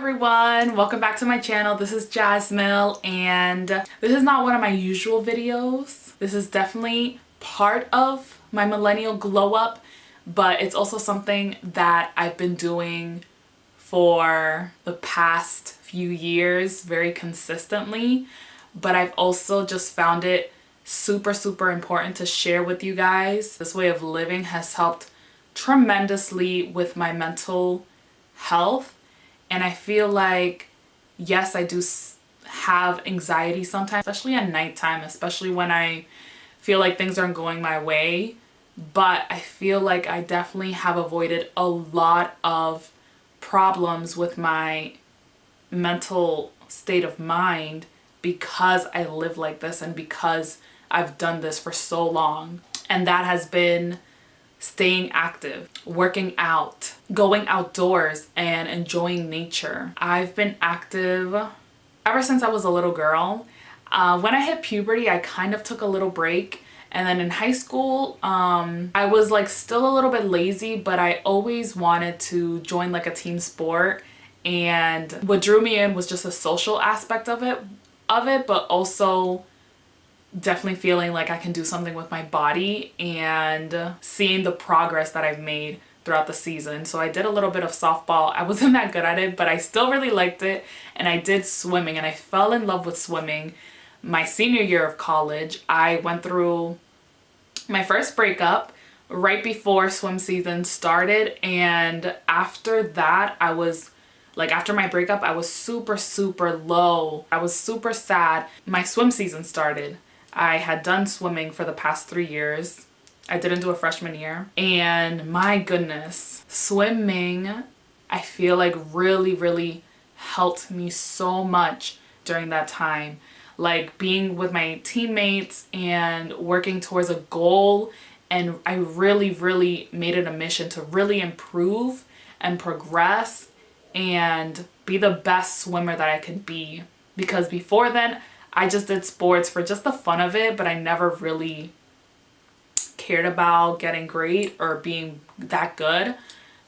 everyone, welcome back to my channel. This is Jasmill, and this is not one of my usual videos. This is definitely part of my millennial glow up, but it's also something that I've been doing for the past few years very consistently, but I've also just found it super important to share with you guys. This way of living has helped tremendously with my mental health. And I feel like, yes, I do have anxiety sometimes, especially at nighttime, especially when I feel like things aren't going my way. But I feel like I definitely have avoided a lot of problems with my mental state of mind because I live like this and because I've done this for so long. And that has been staying active, working out, going outdoors, and enjoying nature. I've been active ever since I was a little girl. When I hit puberty, I kind of took a little break. And then in high school, I was like still a little bit lazy, but I always wanted to join like a team sport. And what drew me in was just the social aspect of it, but also definitely feeling like I can do something with my body and seeing the progress that I've made throughout the season. So I did a little bit of softball. I wasn't that good at it, but I still really liked it. And I did swimming, and I fell in love with swimming my senior year of college. I went through my first breakup right before swim season started, and after that I was like, after my breakup, I was super low. I was super sad. My swim season started. I had done swimming for the past 3 years. I didn't do a freshman year. And my goodness, swimming, I feel like really helped me so much during that time. Like being with my teammates and working towards a goal. And I really made it a mission to really improve and progress and be the best swimmer that I could be. Because before then, I just did sports for just the fun of it, but I never really cared about getting great or being that good.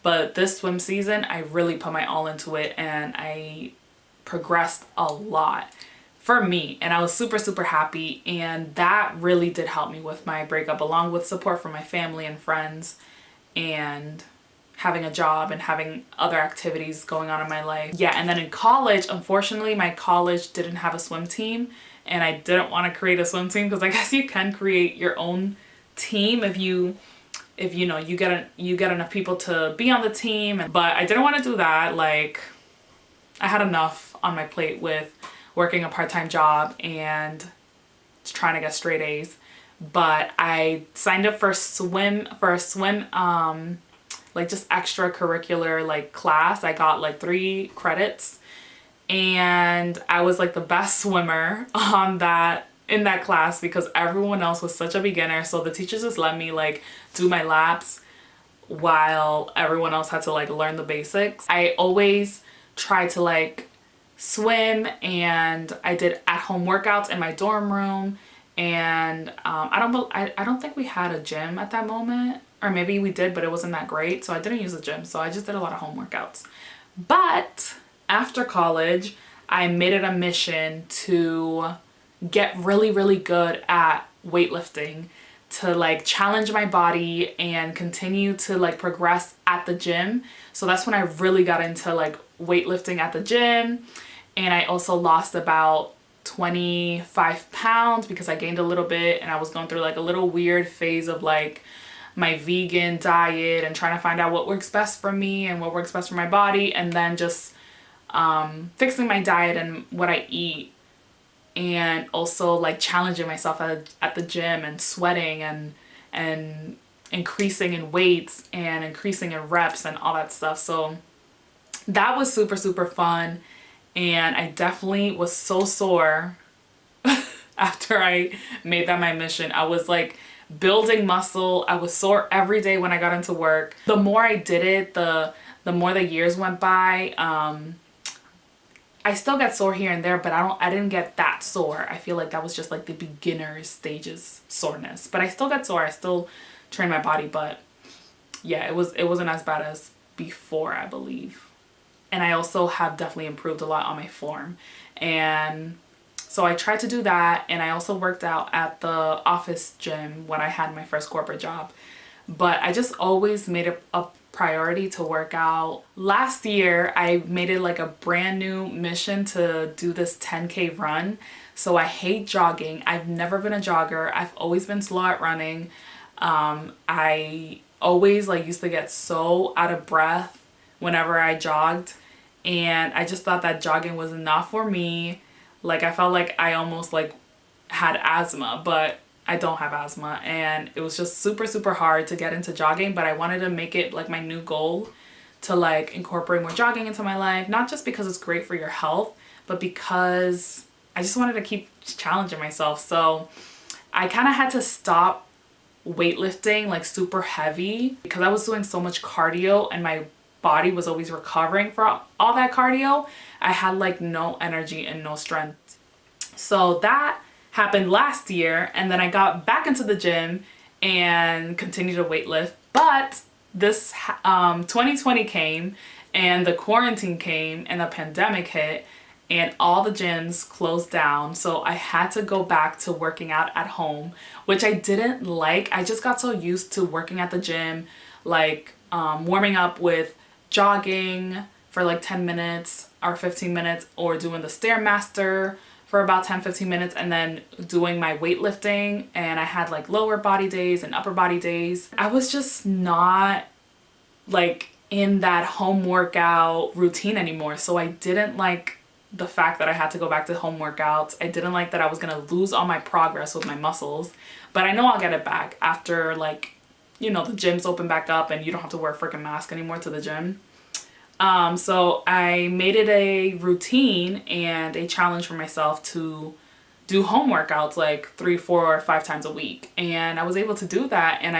But this swim season, I really put my all into it, and I progressed a lot for me, and I was super happy. And that really did help me with my breakup, along with support from my family and friends and having a job and having other activities going on in my life. Yeah, and then in college, unfortunately, my college didn't have a swim team, and I didn't want to create a swim team because I guess you can create your own team if you know you get enough people to be on the team. But I didn't want to do that. Like, I had enough on my plate with working a part-time job and trying to get straight A's. But I signed up for a swim like just extracurricular like class. I got like 3 credits, and I was like the best swimmer in that class because everyone else was such a beginner. So the teachers just let me like do my laps while everyone else had to like learn the basics. I always tried to like swim, and I did at-home workouts in my dorm room. And I don't think we had a gym at that moment, or maybe we did, but it wasn't that great, so I didn't use the gym. So I just did a lot of home workouts. But after college, I made it a mission to get really good at weightlifting, to like challenge my body and continue to like progress at the gym. So that's when I really got into like weightlifting at the gym. And I also lost about 25 pounds because I gained a little bit, and I was going through like a little weird phase of like my vegan diet and trying to find out what works best for me and what works best for my body, and then just fixing my diet and what I eat, and also like challenging myself at the gym and sweating and increasing in weights and increasing in reps and all that stuff. So that was super fun. And I definitely was so sore after I made that my mission. I was like building muscle. I was sore every day when I got into work. The more I did it, the more the years went by. I still get sore here and there, but I didn't get that sore. I feel like that was just like the beginner stages soreness. But I still get sore. I still train my body, but yeah, it wasn't as bad as before, I believe. And I also have definitely improved a lot on my form. And so I tried to do that, and I also worked out at the office gym when I had my first corporate job. But I just always made it a priority to work out. Last year, I made it like a brand new mission to do this 10K run. So I hate jogging. I've never been a jogger. I've always been slow at running. I always like used to get so out of breath whenever I jogged. And I just thought that jogging was not for me. Like I felt like I almost like had asthma, but I don't have asthma, and it was just super hard to get into jogging. But I wanted to make it like my new goal to like incorporate more jogging into my life, not just because it's great for your health, but because I just wanted to keep challenging myself. So I kind of had to stop weightlifting like super heavy because I was doing so much cardio and my body was always recovering from all that cardio. I had like no energy and no strength. So that happened last year, and then I got back into the gym and continued to weightlift. But this 2020 came, and the quarantine came, and the pandemic hit, and all the gyms closed down. So I had to go back to working out at home, which I didn't like. I just got so used to working at the gym, like warming up with jogging for like 10 minutes or 15 minutes, or doing the Stairmaster for about 10-15 minutes, and then doing my weightlifting. And I had like lower body days and upper body days. I was just not like in that home workout routine anymore. So I didn't like the fact that I had to go back to home workouts. I didn't like that I was gonna lose all my progress with my muscles, but I know I'll get it back after, like, you know, the gyms open back up and you don't have to wear a freaking mask anymore to the gym. So I made it a routine and a challenge for myself to do home workouts like 3, 4, or 5 times a week. And I was able to do that. And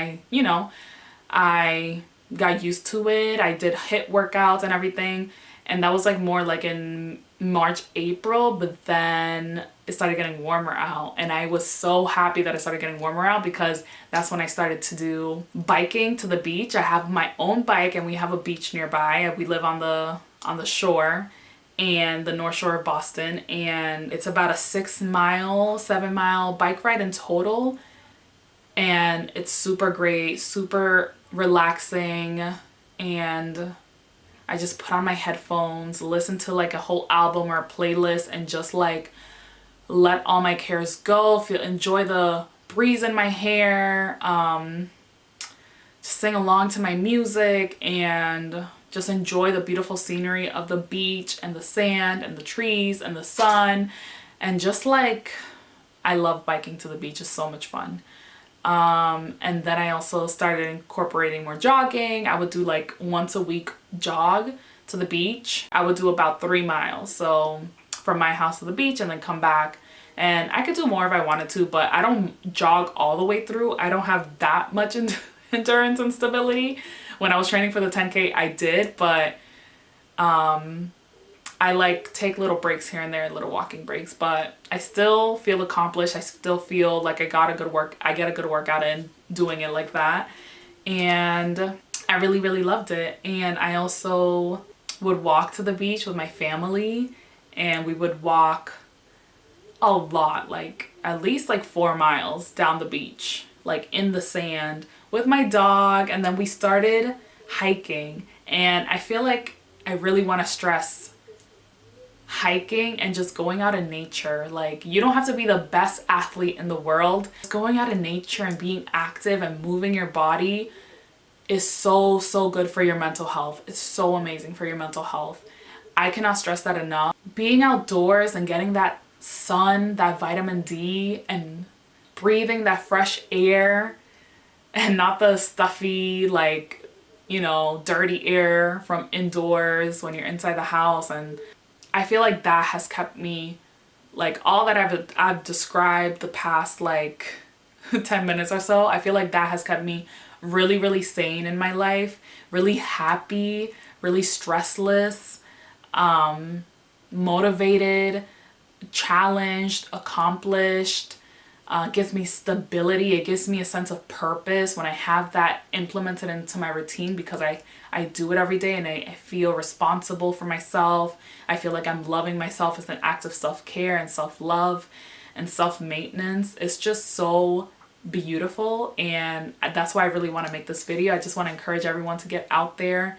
I got used to it. I did HIIT workouts and everything. And that was like more like in March, April, but then it started getting warmer out. And I was so happy that it started getting warmer out because that's when I started to do biking to the beach. I have my own bike and we have a beach nearby. We live on the shore, and the North Shore of Boston. And it's about a 6-mile, 7-mile bike ride in total. And it's super great, super relaxing, and I just put on my headphones, listen to like a whole album or a playlist, and just like let all my cares go, enjoy the breeze in my hair, just sing along to my music, and just enjoy the beautiful scenery of the beach and the sand and the trees and the sun. And just like, I love biking to the beach. It's so much fun. And then I also started incorporating more jogging. I would do like once a week jog to the beach. I would do about 3 miles. So from my house to the beach and then come back. And I could do more if I wanted to, but I don't jog all the way through. I don't have that much endurance and stability. When I was training for the 10K, I did, but I like take little breaks here and there, little walking breaks, but I still feel accomplished. I still feel like I get a good workout in doing it like that. And I really loved it. And I also would walk to the beach with my family, and we would walk a lot, like at least like 4 miles down the beach, like in the sand with my dog. And then we started hiking, and I feel like I really want to stress hiking and just going out in nature. Like, you don't have to be the best athlete in the world. Going out in nature and being active and moving your body is so good for your mental health. It's so amazing for your mental health. I cannot stress that enough. Being outdoors and getting that sun, that vitamin D, and breathing that fresh air, and not the stuffy, like, you know, dirty air from indoors when you're inside the house. And I feel like that has kept me, like, all that I've described the past like 10 minutes or so, I feel like that has kept me really sane in my life, really happy, really stressless, motivated, challenged, accomplished, gives me stability. It gives me a sense of purpose when I have that implemented into my routine, because I do it every day and I feel responsible for myself. I feel like I'm loving myself as an act of self-care and self-love and self-maintenance. It's just so beautiful, and that's why I really want to make this video. I just want to encourage everyone to get out there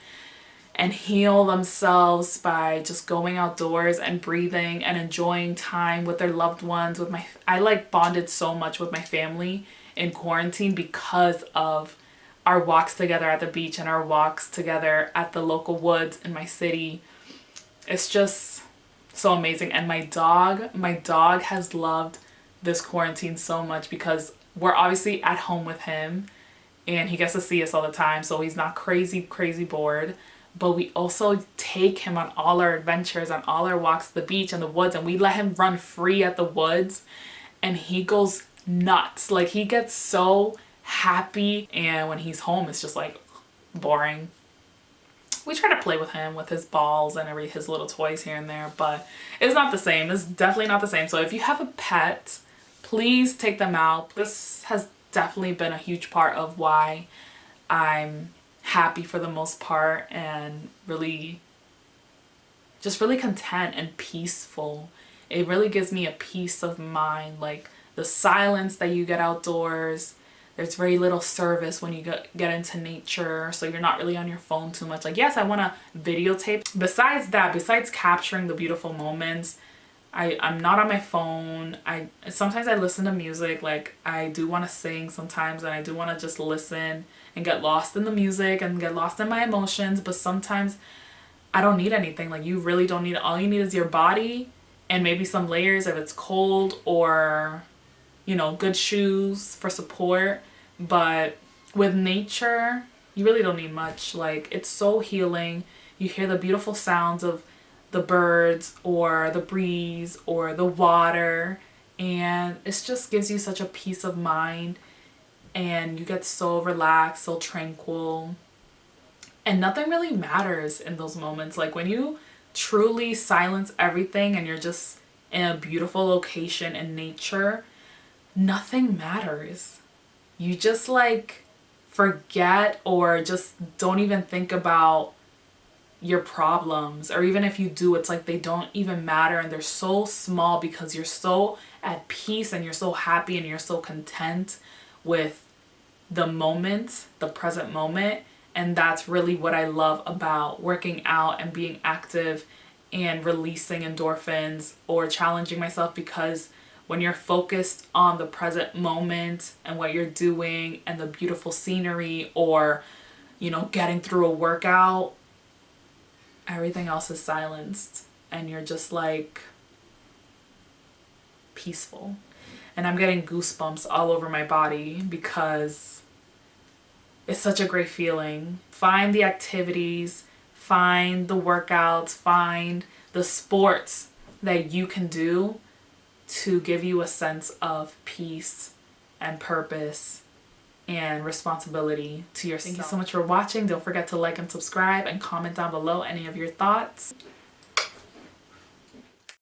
and heal themselves by just going outdoors and breathing and enjoying time with their loved ones. I like bonded so much with my family in quarantine because of our walks together at the beach and our walks together at the local woods in my city. It's just so amazing. And my dog has loved this quarantine so much, because we're obviously at home with him and he gets to see us all the time, so he's not crazy bored. But we also take him on all our adventures, on all our walks to the beach and the woods, and we let him run free at the woods, and he goes nuts. Like, he gets so happy, and when he's home it's just like boring. We try to play with him with his balls and his little toys here and there, but it's not the same. It's definitely not the same. So if you have a pet, please take them out. This has definitely been a huge part of why I'm happy for the most part, and really content and peaceful. It really gives me a peace of mind, like the silence that you get outdoors. There's very little service when you get into nature, so you're not really on your phone too much. Like, yes, I want to videotape. Besides that, besides capturing the beautiful moments, I'm not on my phone. Sometimes I listen to music. Like, I do want to sing sometimes, and I do want to just listen and get lost in the music and get lost in my emotions. But sometimes I don't need anything. Like, you really don't need it. All you need is your body and maybe some layers if it's cold, or, you know, good shoes for support. But with nature, you really don't need much. Like, it's so healing. You hear the beautiful sounds of the birds or the breeze or the water, and it just gives you such a peace of mind, and you get so relaxed, so tranquil, and nothing really matters in those moments. Like, when you truly silence everything and you're just in a beautiful location in nature, nothing matters. You just like forget, or just don't even think about your problems, or even if you do, it's like they don't even matter, and they're so small because you're so at peace and you're so happy and you're so content with the moment, the present moment. And that's really what I love about working out and being active and releasing endorphins or challenging myself, because when you're focused on the present moment and what you're doing and the beautiful scenery, or, you know, getting through a workout, everything else is silenced and you're just like peaceful. And I'm getting goosebumps all over my body because it's such a great feeling. Find the activities, find the workouts, find the sports that you can do to give you a sense of peace and purpose and responsibility to yourself. Thank you so much for watching. Don't forget to like and subscribe and comment down below any of your thoughts.